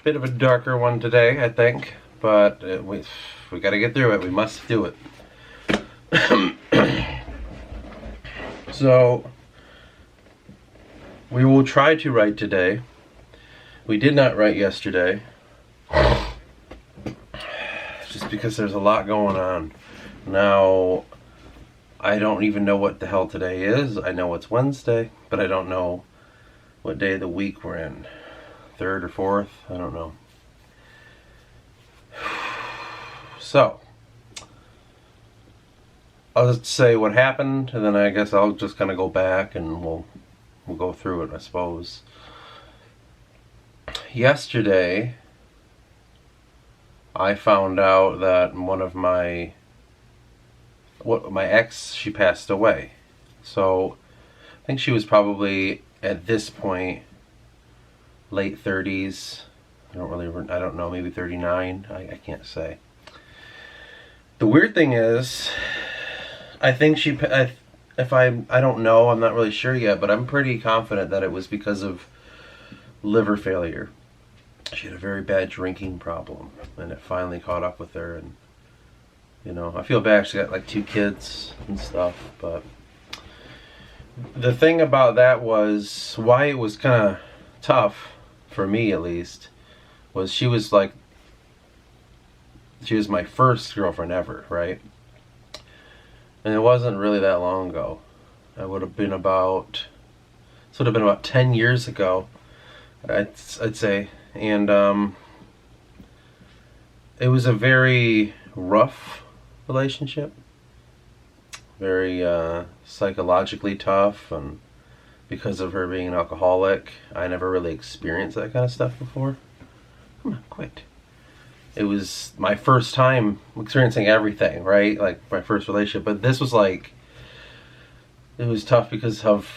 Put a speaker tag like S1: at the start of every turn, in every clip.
S1: Bit of a darker one today, I think, but we got to get through it. We must do it. So, we will try to write today. We did not write yesterday, just because there's a lot going on. Now, I don't even know what the hell today is. I know it's Wednesday, but I don't know what day of the week we're in. Third or fourth? I don't know. So, I'll just say what happened, and then I guess I'll just kind of go back and we'll go through it, I suppose. Yesterday, I found out that one of my ex, she passed away. So, I think she was probably at this point late 30s. I don't know, maybe 39. I can't say. The weird thing is, I think I don't know, I'm not really sure yet, but I'm pretty confident that it was because of liver failure. She had a very bad drinking problem, and it finally caught up with her, and I feel bad. She got like 2 kids and stuff, but the thing about that was why it was kind of tough for me, at least, was she was my first girlfriend ever, right? And it wasn't really that long ago. It would have been about 10 years ago, I'd say. And it was a very rough relationship, very psychologically tough, and because of her being an alcoholic, I never really experienced that kind of stuff before. Come on, quit. It was my first time experiencing everything, right? Like my first relationship, but this was like, it was tough because of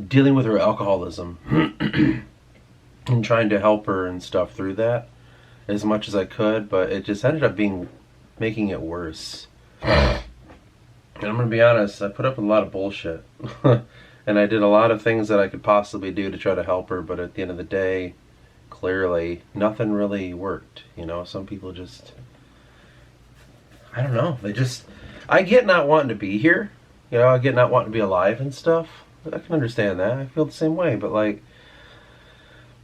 S1: dealing with her alcoholism and trying to help her and stuff through that as much as I could, but it just ended up making it worse. And I'm gonna be honest, I put up with a lot of bullshit. And I did a lot of things that I could possibly do to try to help her, but at the end of the day, clearly, nothing really worked. Some people just, I don't know, I get not wanting to be here. I get not wanting to be alive and stuff. I can understand that. I feel the same way, but like,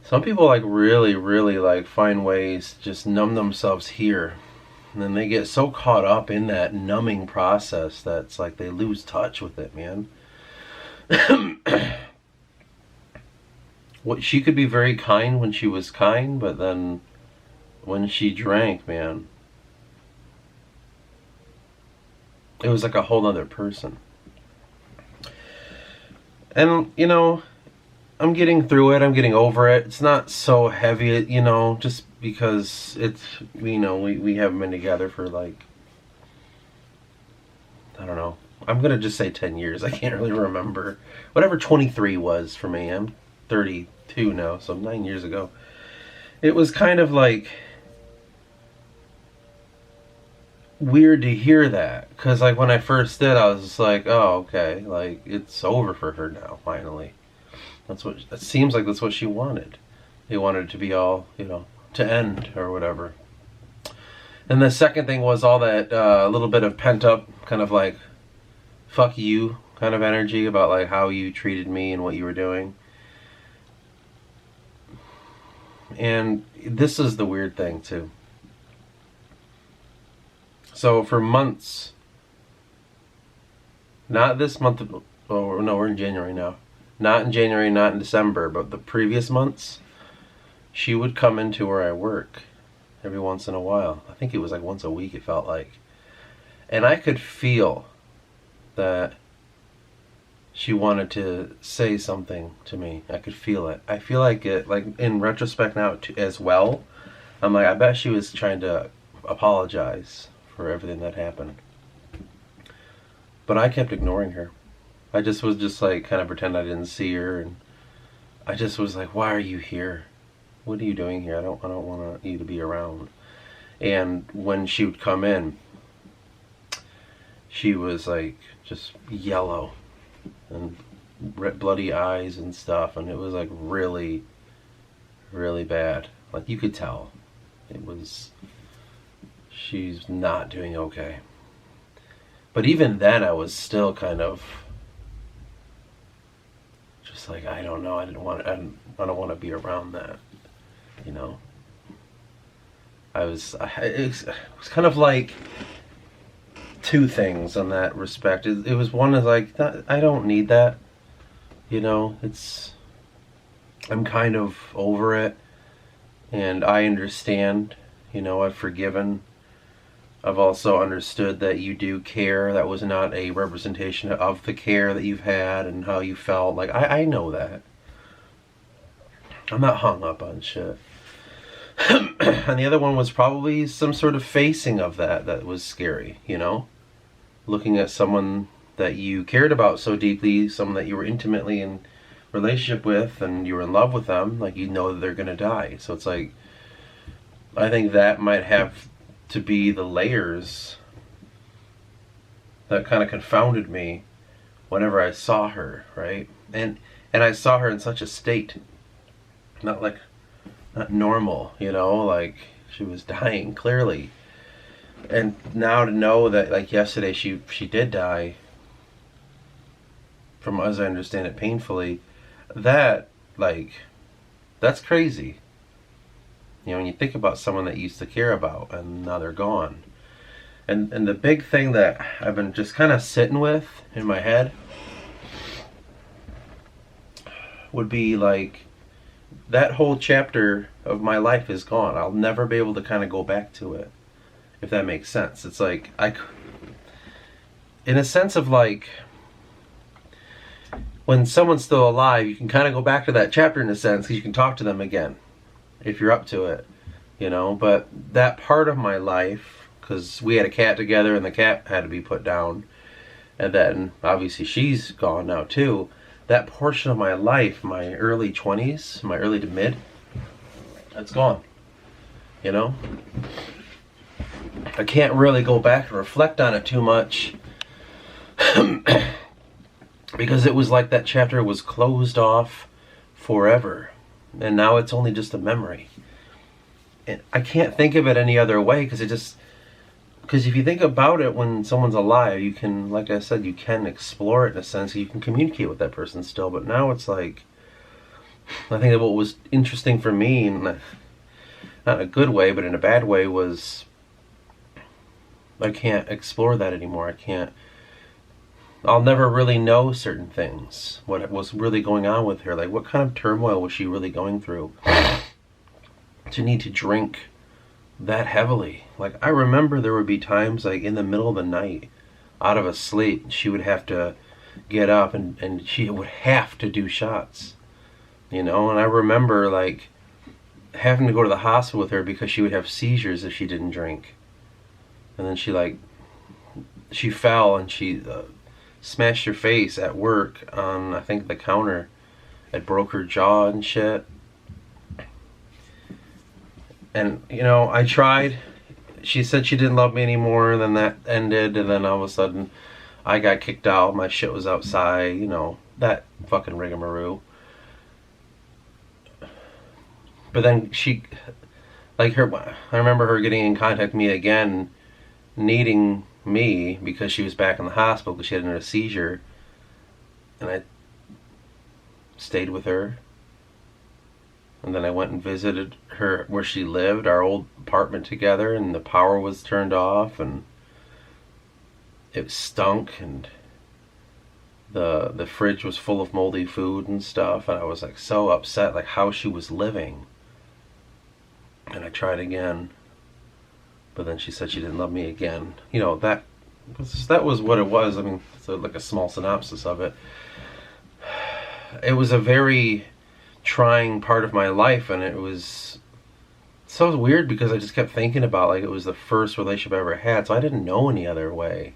S1: some people like really, really like find ways to just numb themselves here. And then they get so caught up in that numbing process that's like they lose touch with it, man. She could be very kind when she was kind, but then when she drank, man, it was like a whole other person. And I'm getting through it. I'm getting over it. It's not so heavy, just because it's, we haven't been together for like, I don't know. I'm going to just say 10 years. I can't really remember. Whatever 23 was for me. I'm 32 now, so 9 years ago. It was kind of like weird to hear that. Because like when I first did, I was just like, oh, okay. Like, it's over for her now, finally. It seems like that's what she wanted. They wanted it to be all, to end or whatever. And the second thing was all that little bit of pent up kind of like fuck you kind of energy about like how you treated me and what you were doing. And this is the weird thing too. So for months, not this month, oh no, we're in January now. Not in January, not in December, but the previous months, she would come into where I work every once in a while. I think it was like once a week, it felt like. And I could feel that she wanted to say something to me. I could feel it. I feel like it, like in retrospect now as well, I'm like, I bet she was trying to apologize for everything that happened. But I kept ignoring her. I just was just like kind of pretend I didn't see her, and I just was like, why are you here? What are you doing here? I don't want you to be around. And when she would come in, she was like just yellow and bloody eyes and stuff, and it was like really, really bad. Like, you could tell. She's not doing okay. But even then, I was still kind of just like, I don't know. I don't want to be around that. You know. It was kind of like two things on that respect. It was one is like, I don't need that. You know, I'm kind of over it, and I understand. You know, I've forgiven. I've also understood that you do care. That was not a representation of the care that you've had and how you felt. Like, I know that. I'm not hung up on shit. And the other one was probably some sort of facing of that was scary, you know? Looking at someone that you cared about so deeply, someone that you were intimately in relationship with, and you were in love with them, like, you know that they're gonna die. So it's like, I think that might have to be the layers that kind of confounded me whenever I saw her, right? And I saw her in such a state, not normal, you know, like she was dying clearly. And now to know that, like, yesterday she did die, from as I understand it, painfully, that, like, that's crazy. You know, when you think about someone that you used to care about and now they're gone. And the big thing that I've been just kind of sitting with in my head would be like, that whole chapter of my life is gone. I'll never be able to kind of go back to it, if that makes sense. It's like, in a sense of like, when someone's still alive, you can kind of go back to that chapter in a sense, because you can talk to them again, if you're up to it, you know. But that part of my life, because we had a cat together and the cat had to be put down, and then obviously she's gone now too. That portion of my life, my early 20s, my early to mid, that's gone. You know? I can't really go back and reflect on it too much because it was like that chapter was closed off forever, and now it's only just a memory. And I can't think of it any other way, because if you think about it, when someone's alive, you can, like I said, you can explore it in a sense. You can communicate with that person still. But now it's like, I think that what was interesting for me, not in a good way, but in a bad way, was I can't explore that anymore. I'll never really know certain things. What was really going on with her. Like, what kind of turmoil was she really going through to need to drink that heavily? Like, I remember there would be times, like, in the middle of the night, out of a sleep, she would have to get up and she would have to do shots, you know. And I remember, like, having to go to the hospital with her because she would have seizures if she didn't drink. And then she fell and she smashed her face at work on, I think, the counter. It broke her jaw and shit. And, you know, I tried. She said she didn't love me anymore, and then that ended, and then all of a sudden I got kicked out. My shit was outside, you know, that fucking rigmarole. But then I remember her getting in contact with me again, needing me because she was back in the hospital because she had a seizure. And I stayed with her. And then I went and visited her where she lived, our old apartment together, and the power was turned off, and it stunk, and the fridge was full of moldy food and stuff, and I was like so upset, like how she was living. And I tried again, but then she said she didn't love me again. You know, that was what it was. I mean, it's like a small synopsis of it. It was a very trying part of my life, and it was so weird because I just kept thinking about, like, it was the first relationship I ever had, so I didn't know any other way.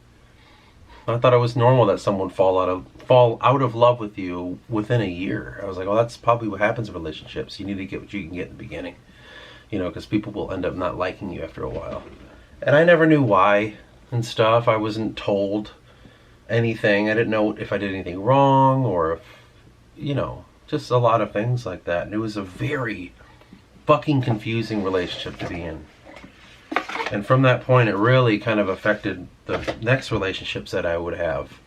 S1: I thought it was normal that someone fall out of love with you within a year. I was like, oh, that's probably what happens in relationships. You need to get what you can get in the beginning, you know, because people will end up not liking you after a while. And I never knew why and stuff. I wasn't told anything. I didn't know if I did anything wrong, or if, you know, just a lot of things like that. And it was a very fucking confusing relationship to be in. And from that point, it really kind of affected the next relationships that I would have.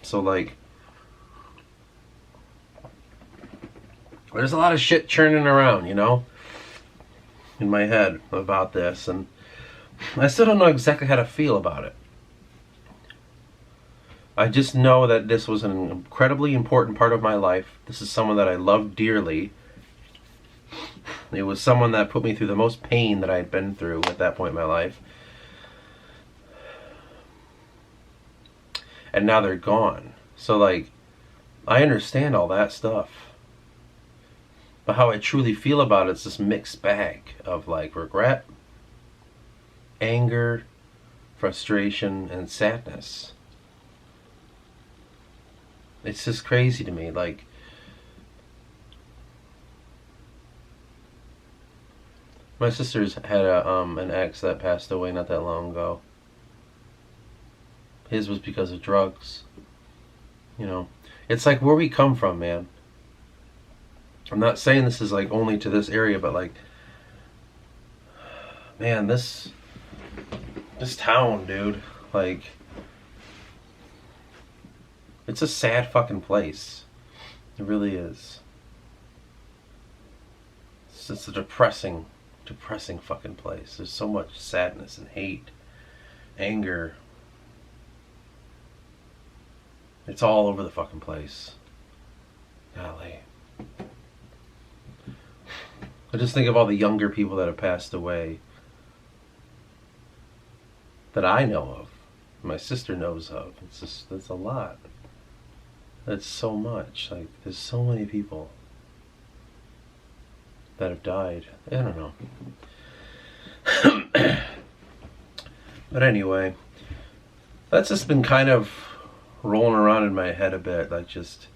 S1: So, like, there's a lot of shit churning around, you know, in my head about this. And I still don't know exactly how to feel about it. I just know that this was an incredibly important part of my life. This is someone that I love dearly. It was someone that put me through the most pain that I had been through at that point in my life. And now they're gone. So, like, I understand all that stuff. But how I truly feel about it is this mixed bag of, like, regret, anger, frustration, and sadness. It's just crazy to me. Like, my sister's had an ex that passed away not that long ago. His was because of drugs. You know, it's like where we come from, man. I'm not saying this is like only to this area, but like, man, this town, dude, like, it's a sad fucking place. It really is. It's just a depressing fucking place. There's so much sadness and hate, anger. It's all over the fucking place. Golly. I just think of all the younger people that have passed away that I know of, my sister knows of. It's a lot. That's so much. Like, there's so many people that have died. I don't know. But anyway, that's just been kind of rolling around in my head a bit. Like, just,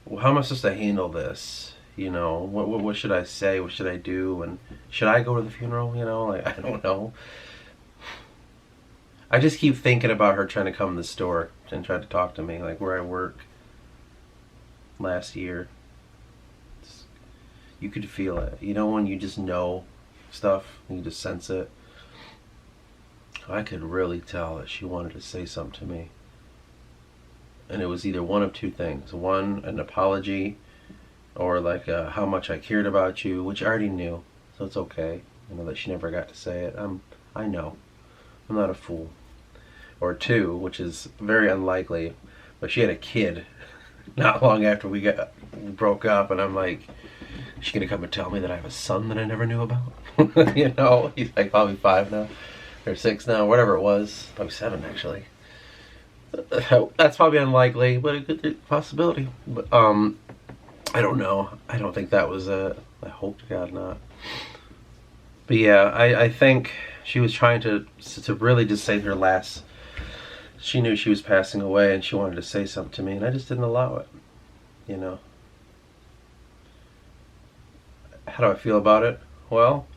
S1: well, how am I supposed to handle this? You know, what should I say? What should I do? And should I go to the funeral? You know, like, I don't know. I just keep thinking about her trying to come to the store and try to talk to me, like where I work last year. You could feel it. You know, when you just know stuff, you just sense it. I could really tell that she wanted to say something to me. And it was either one of two things. One, an apology, or like how much I cared about you, which I already knew, so it's okay. You know that she never got to say it. I know. I'm not a fool. Or two, which is very unlikely, but she had a kid not long after we broke up, and I'm like, is she gonna come and tell me that I have a son that I never knew about? You know, he's like probably 5 now, or 6 now, whatever it was, probably 7 actually. That's probably unlikely, but a good possibility. But I don't know. I don't think that was I hope to God not. But yeah, I think she was trying to really just say her last. She knew she was passing away, and she wanted to say something to me, and I just didn't allow it. You know. How do I feel about it? Well,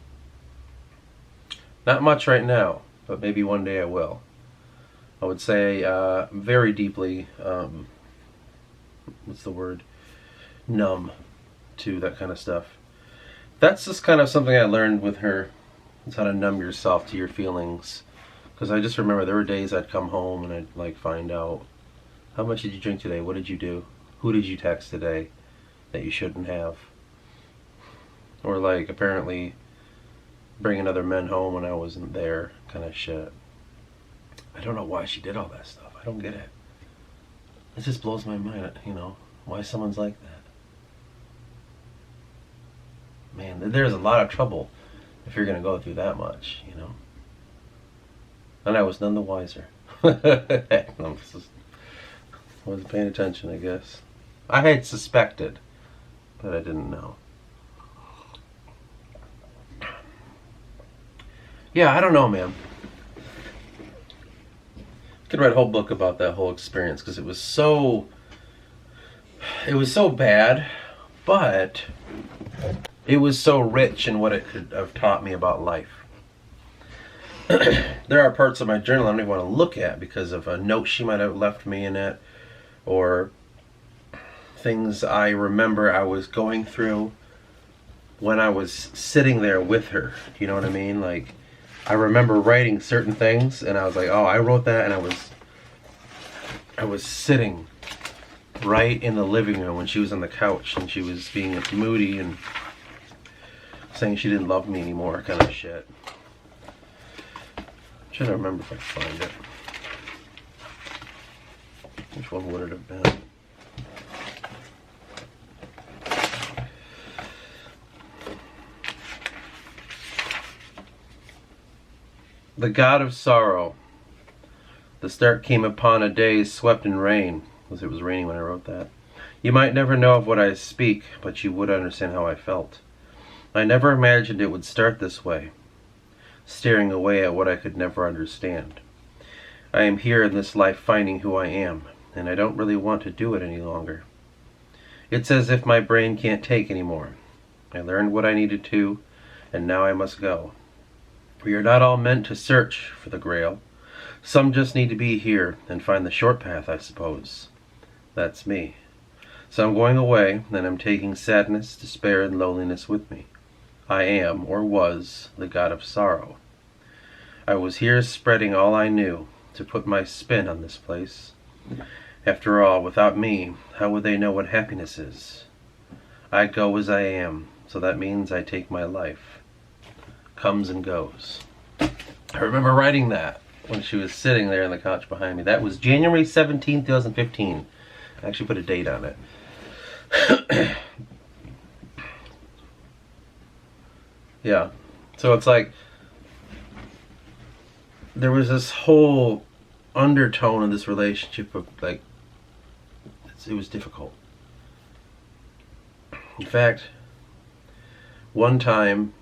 S1: not much right now, but maybe one day I will. I would say very deeply, what's the word? Numb to that kind of stuff. That's just kind of something I learned with her. It's how to numb yourself to your feelings. Because I just remember there were days I'd come home and I'd like find out, how much did you drink today? What did you do? Who did you text today that you shouldn't have? Or like apparently bringing other men home when I wasn't there, kind of shit. I don't know why she did all that stuff. I don't get it. It just blows my mind, you know, why someone's like that. Man, there's a lot of trouble if you're going to go through that much, you know. And I was none the wiser. I wasn't paying attention, I guess. I had suspected, but I didn't know. Yeah, I don't know, man. I could write a whole book about that whole experience because it was so bad, but it was so rich in what it could have taught me about life. There are parts of my journal I don't even want to look at because of a note she might have left me in it, or things I remember I was going through when I was sitting there with her. You know what I mean? Like, I remember writing certain things, and I was like, oh, I wrote that, and I was sitting right in the living room when she was on the couch, and she was being moody and saying she didn't love me anymore, kind of shit. I'm trying to remember if I can find it. Which one would it have been? The God of Sorrow. The start came upon a day swept in rain. Because it was raining when I wrote that. You might never know of what I speak, but you would understand how I felt. I never imagined it would start this way, staring away at what I could never understand. I am here in this life finding who I am, and I don't really want to do it any longer. It's as if my brain can't take anymore. I learned what I needed to, and now I must go. We are not all meant to search for the Grail. Some just need to be here and find the short path, I suppose. That's me. So I'm going away, and I'm taking sadness, despair, and loneliness with me. I am, or was, the God of Sorrow. I was here spreading all I knew, to put my spin on this place. After all, without me, how would they know what happiness is? I go as I am, so that means I take my life. Comes and goes. I remember writing that when she was sitting there on the couch behind me. That was January 17th, 2015. I actually put a date on it. Yeah. So it's like there was this whole undertone in this relationship of like it was difficult. In fact, one time,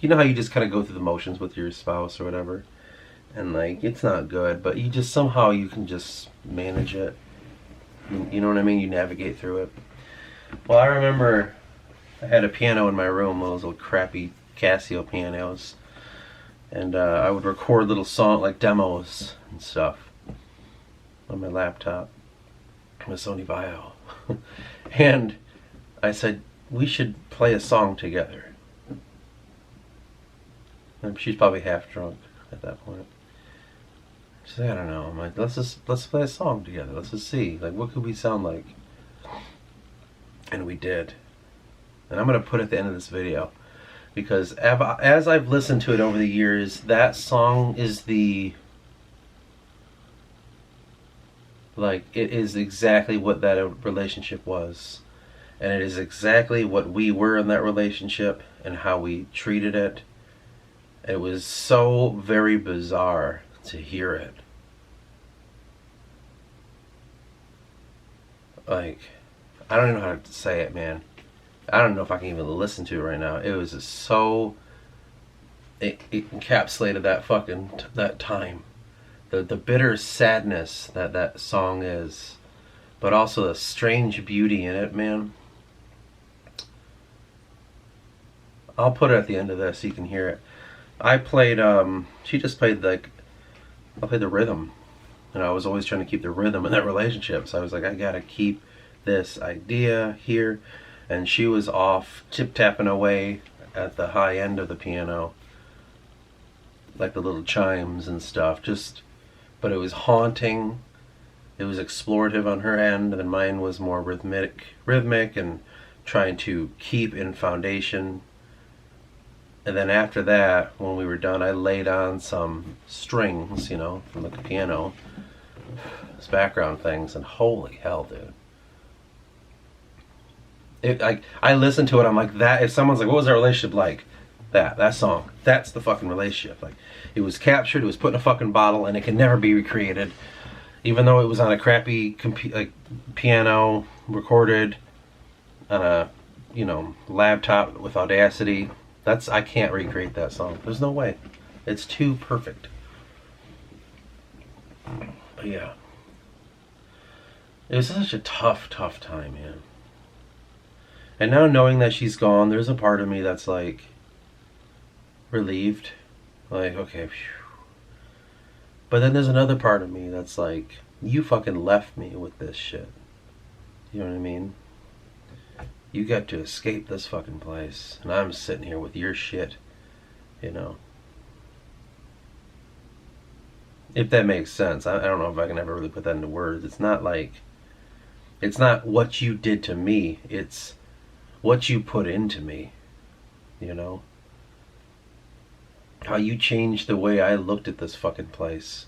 S1: you know how you just kind of go through the motions with your spouse or whatever, and like it's not good, but you just somehow you can just manage it. You know what I mean? You navigate through it. Well, I remember I had a piano in my room, one of those little crappy Casio pianos, and I would record little song like demos and stuff on my laptop, my Sony Vaio. And I said, we should play a song together. And she's probably half drunk at that point. She said, I don't know. I'm like, let's play a song together. Let's just see. Like, what could we sound like? And we did. And I'm going to put it at the end of this video. Because as I've listened to it over the years, that song is like, it is exactly what that relationship was. And it is exactly what we were in that relationship and how we treated it. It was so very bizarre to hear it. Like, I don't even know how to say it, man. I don't know if I can even listen to it right now. It was just so... It encapsulated that time. The bitter sadness that song is. But also the strange beauty in it, man. I'll put it at the end of this so you can hear it. I played, she just played like, I played the rhythm. And I was always trying to keep the rhythm in that relationship. So I was like, I gotta keep this idea here. And she was off tip-tapping away at the high end of the piano. Like the little chimes and stuff. But it was haunting. It was explorative on her end. And mine was more rhythmic and trying to keep in foundation. And then after that, when we were done, I laid on some strings, you know, from the piano. It's background things, and holy hell, dude. I listened to it, I'm like, that, if someone's like, what was our relationship like? That song, that's the fucking relationship. Like, it was captured, it was put in a fucking bottle, and it can never be recreated. Even though it was on a crappy piano, recorded on a, you know, laptop with Audacity. I can't recreate that song. There's no way. It's too perfect. But yeah. It was such a tough time, man. And now knowing that she's gone, there's a part of me that's like relieved. Like, okay, phew. But then there's another part of me that's like you fucking left me with this shit. You know what I mean? You got to escape this fucking place, and I'm sitting here with your shit, you know? If that makes sense. I don't know if I can ever really put that into words. It's not what you did to me, it's what you put into me, you know? How you changed the way I looked at this fucking place,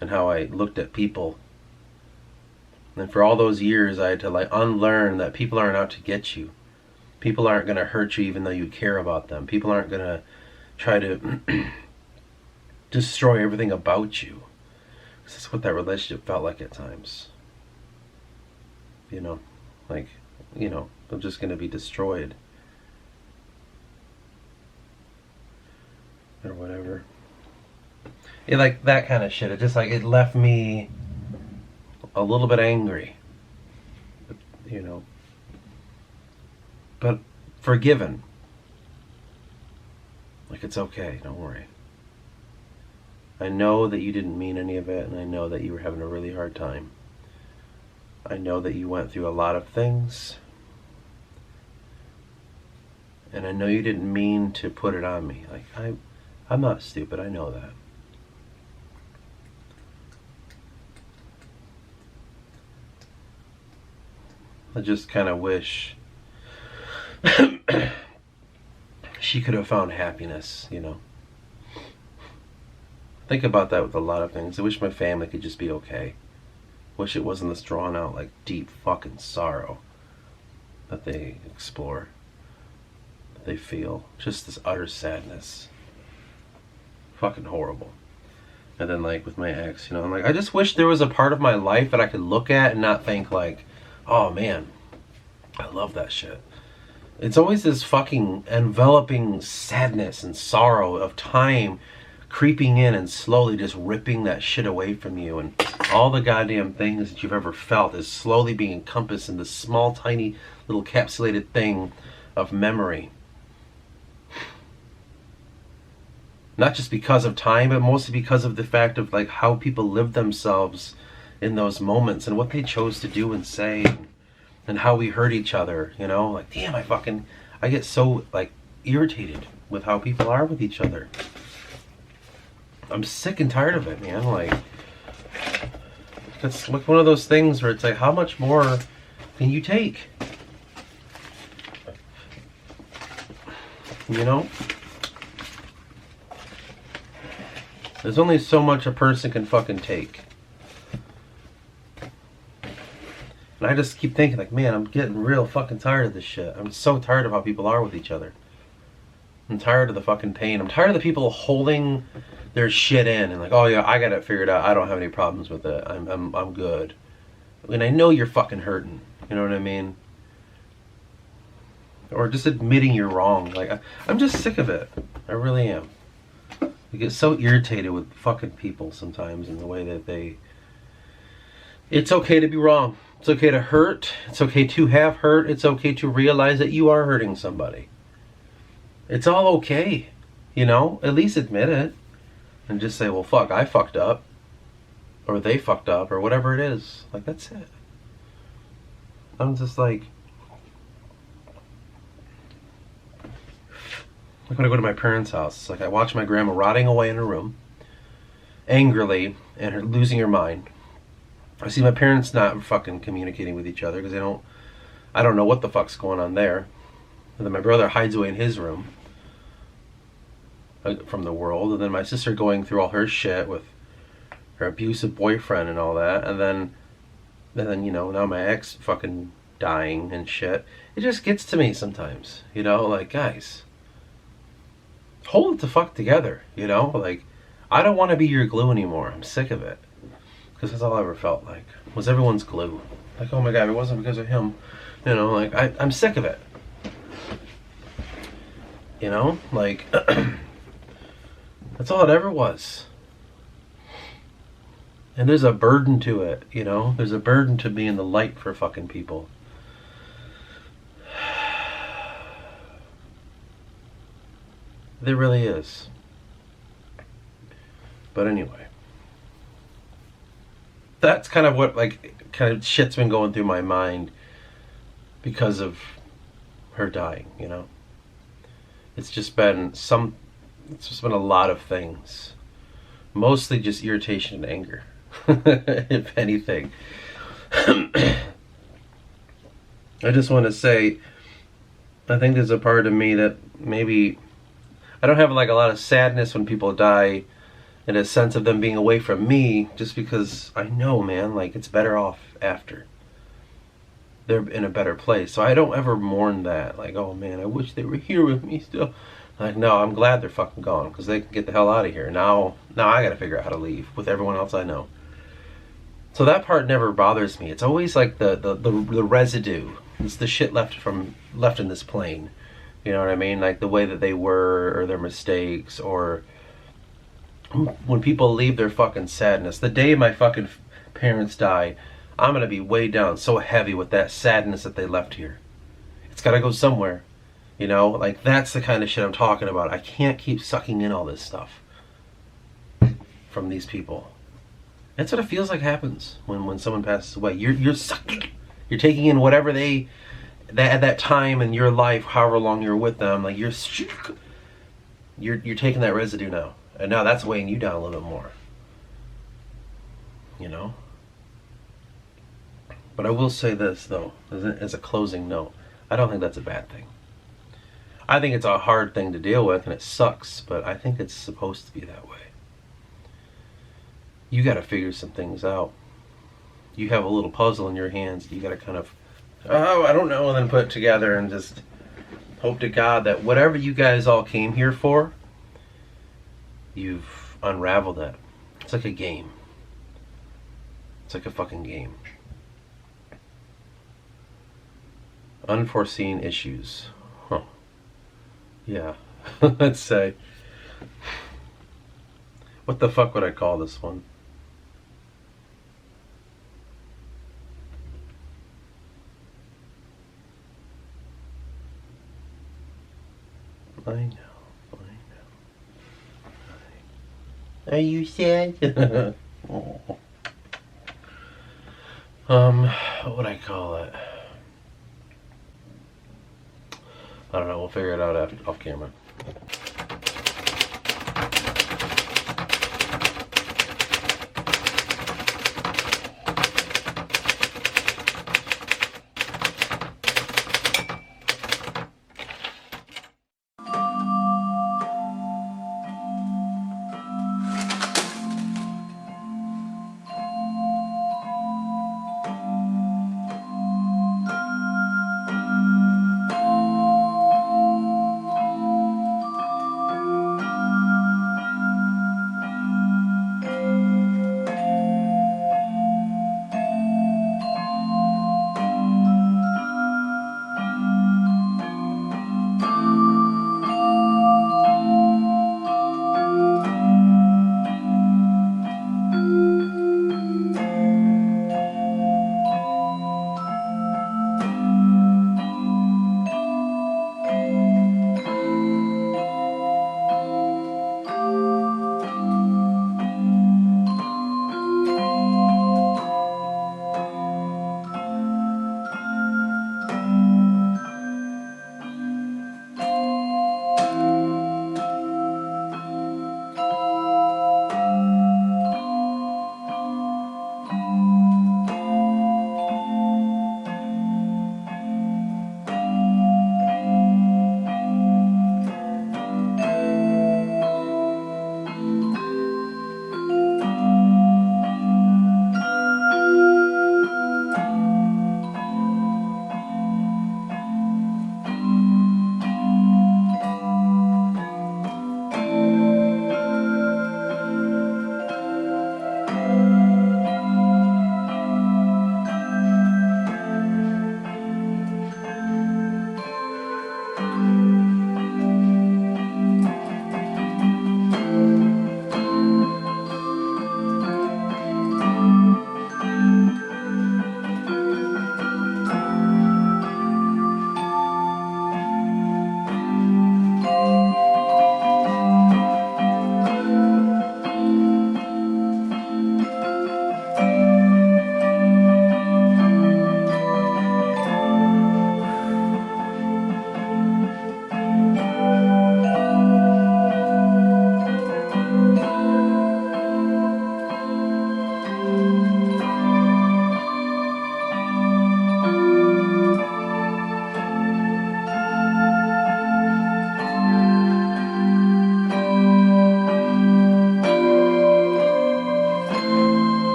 S1: and how I looked at people. And for all those years, I had to like unlearn that people aren't out to get you. People aren't going to hurt you even though you care about them. People aren't going to try to destroy everything about you. That's what that relationship felt like at times. You know, like, you know, I'm just going to be destroyed. Or whatever. Yeah, like that kind of shit. It just like, it left me a little bit angry. You know. But forgiven. Like, it's okay, don't worry. I know that you didn't mean any of it, and I know that you were having a really hard time. I know that you went through a lot of things. And I know you didn't mean to put it on me. Like, I'm not stupid, I know that. I just kind of wish she could have found happiness, you know. Think about that with a lot of things. I wish my family could just be okay. Wish it wasn't this drawn out, like, deep fucking sorrow that they explore, that they feel. Just this utter sadness. Fucking horrible. And then, like, with my ex, you know, I'm like, I just wish there was a part of my life that I could look at and not think, like, oh man, I love that shit. It's always this fucking enveloping sadness and sorrow of time creeping in and slowly just ripping that shit away from you, and all the goddamn things that you've ever felt is slowly being encompassed in this small, tiny, little capsulated thing of memory. Not just because of time, but mostly because of the fact of like how people lived themselves in those moments and what they chose to do and say, and how we hurt each other, you know? Like, damn, I get so like irritated with how people are with each other. I'm sick and tired of it, man. Like, it's like one of those things where it's like, how much more can you take? You know? There's only so much a person can fucking take. And I just keep thinking, like, man, I'm getting real fucking tired of this shit. I'm so tired of how people are with each other. I'm tired of the fucking pain. I'm tired of the people holding their shit in and like, oh yeah, I got it figured out. I don't have any problems with it. I'm good. And I know you're fucking hurting. You know what I mean? Or just admitting you're wrong. Like, I'm just sick of it. I really am. I get so irritated with fucking people sometimes in the way that they... It's okay to be wrong. It's okay to hurt. It's okay to have hurt. It's okay to realize that you are hurting somebody. It's all okay. You know? At least admit it. And just say, well, fuck, I fucked up. Or they fucked up. Or whatever it is. Like, that's it. I'm just like... Like when I go to my parents' house, like I watch my grandma rotting away in her room, angrily, and her losing her mind. I see my parents not fucking communicating with each other because I don't know what the fuck's going on there. And then my brother hides away in his room from the world, and then my sister going through all her shit with her abusive boyfriend and all that, and then you know, now my ex fucking dying and shit. It just gets to me sometimes, you know, like, guys, hold it the fuck together, you know? Like, I don't want to be your glue anymore. I'm sick of it. Because that's all I ever felt like, was everyone's glue. Like, oh my god, it wasn't because of him. You know, like, I'm sick of it. You know? Like, that's all it ever was. And there's a burden to it, you know? There's a burden to being the light for fucking people. There really is. But anyway. that's kind of what, like, kind of shit's been going through my mind because of her dying, you know? It's just been a lot of things. Mostly just irritation and anger, if anything. I just want to say, I think there's a part of me that maybe I don't have like a lot of sadness when people die, in a sense of them being away from me, just because I know, man, like it's better off after. They're in a better place. So I don't ever mourn that. Like, oh man, I wish they were here with me still. Like, no, I'm glad they're fucking gone because they can get the hell out of here. Now I gotta figure out how to leave with everyone else I know. So that part never bothers me. It's always like the residue. It's the shit left in this plane. You know what I mean? Like the way that they were, or their mistakes, or when people leave their fucking sadness. The day my fucking parents die, I'm gonna be weighed down so heavy with that sadness that they left here. It's gotta go somewhere. You know, like that's the kind of shit I'm talking about. I can't keep sucking in all this stuff from these people. That's what it feels like happens when someone passes away. You're sucking. You're taking in whatever they that at that time in your life, however long you're with them. Like you're taking that residue now, and now that's weighing you down a little bit more. You know. But I will say this though, as a closing note, I don't think that's a bad thing. I think it's a hard thing to deal with, and it sucks. But I think it's supposed to be that way. You got to figure some things out. You have a little puzzle in your hands. You got to kind of, oh, I don't know, and then put it together and just hope to God that whatever you guys all came here for, you've unraveled it. It's like a game. It's like a fucking game. Unforeseen issues. Huh. Yeah. Let's say. What the fuck would I call this one? I know. Are you sad? Oh. What would I call it? I don't know. We'll figure it out off camera.